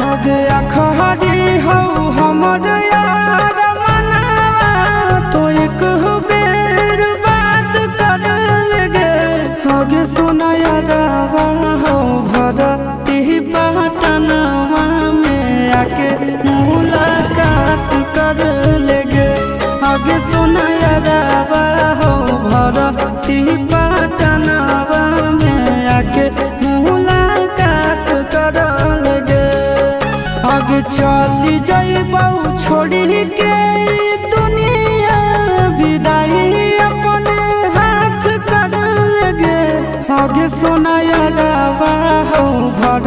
आगे अखड़ी हो हमर यार मनवा तो एक बेर बात कर लगे आगे सुना यारवा हो भरती पटनवा में आके मुलाकात कर लगे आगे सुना यारवा हो भरती पटनवा में आके मुलाकात कर लगे आगे चली जाइबौ छोड़ी के दुनिया विदाई अपने हाथ कर लगे आगे सोना यारवा हो भर